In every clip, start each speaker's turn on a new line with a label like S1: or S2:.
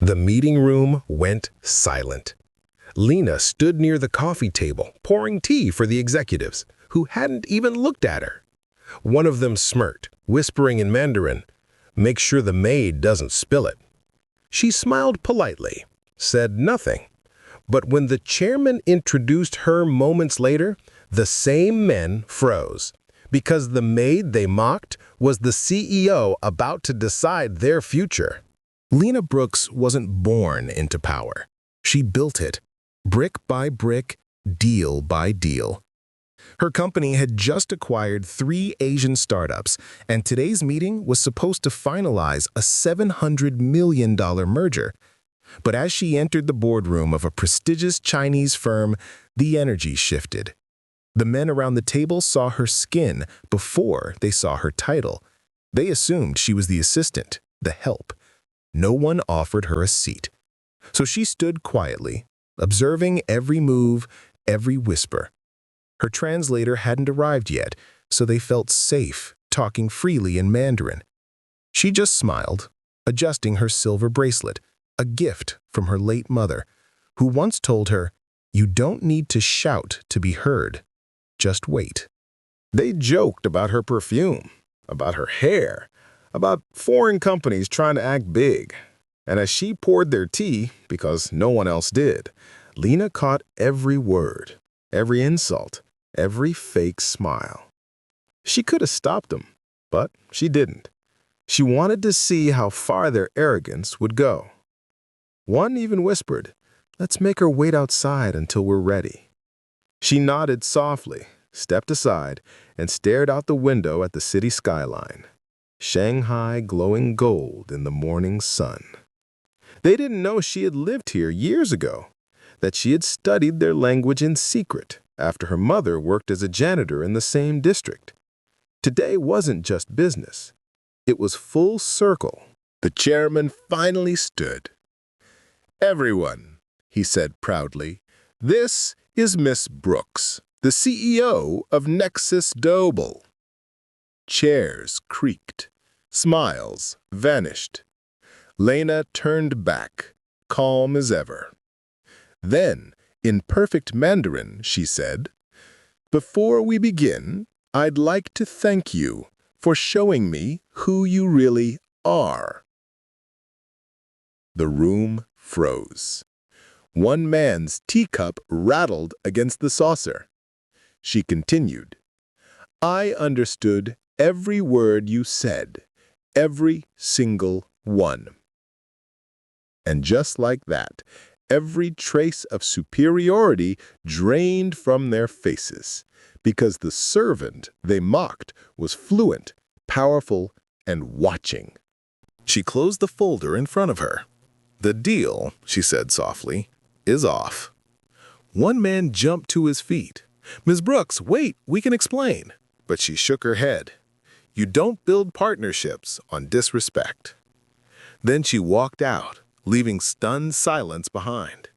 S1: The meeting room went silent. Lena stood near the coffee table, pouring tea for the executives, who hadn't even looked at her. One of them smirked, whispering in Mandarin, "Make sure the maid doesn't spill it." She smiled politely, said nothing. But when the chairman introduced her moments later, the same men froze, because the maid they mocked was the CEO about to decide their future. Lena Brooks wasn't born into power. She built it, brick by brick, deal by deal. Her company had just acquired 3 Asian startups, and today's meeting was supposed to finalize a $700 million merger. But as she entered the boardroom of a prestigious Chinese firm, the energy shifted. The men around the table saw her skin before they saw her title. They assumed she was the assistant, the help. No one offered her a seat. So she stood quietly, observing every move, every whisper. Her translator hadn't arrived yet, so they felt safe, talking freely in Mandarin. She just smiled, adjusting her silver bracelet, a gift from her late mother, who once told her, "You don't need to shout to be heard. Just wait." They joked about her perfume, about her hair, about foreign companies trying to act big. And as she poured their tea, because no one else did, Lena caught every word, every insult, every fake smile. She could have stopped them, but she didn't. She wanted to see how far their arrogance would go. One even whispered, "Let's make her wait outside until we're ready." She nodded softly, stepped aside, and stared out the window at the city skyline. Shanghai glowing gold in the morning sun. They didn't know she had lived here years ago, that she had studied their language in secret after her mother worked as a janitor in the same district. Today wasn't just business. It was full circle. The chairman finally stood. "Everyone," he said proudly, "this is Miss Brooks, the CEO of Nexus Global." Chairs creaked. Smiles vanished. Lena turned back, calm as ever. Then, in perfect Mandarin, she said, "Before we begin, I'd like to thank you for showing me who you really are." The room froze. One man's teacup rattled against the saucer. She continued, "I understood every word you said, every single one." And just like that, every trace of superiority drained from their faces, because the servant they mocked was fluent, powerful, and watching. She closed the folder in front of her. "The deal," she said softly, "is off." One man jumped to his feet. "Ms. Brooks, wait, we can explain." But she shook her head. "You don't build partnerships on disrespect." Then she walked out, leaving stunned silence behind.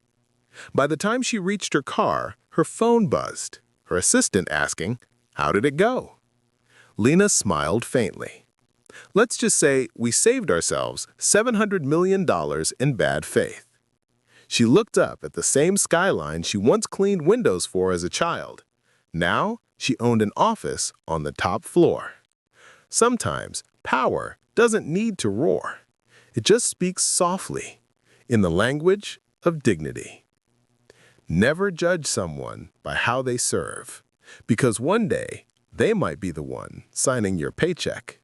S1: By the time she reached her car, her phone buzzed, her assistant asking, "How did it go?" Lena smiled faintly. "Let's just say we saved ourselves $700 million in bad faith." She looked up at the same skyline she once cleaned windows for as a child. Now she owned an office on the top floor. Sometimes power doesn't need to roar. It just speaks softly, in the language of dignity. Never judge someone by how they serve, because one day they might be the one signing your paycheck.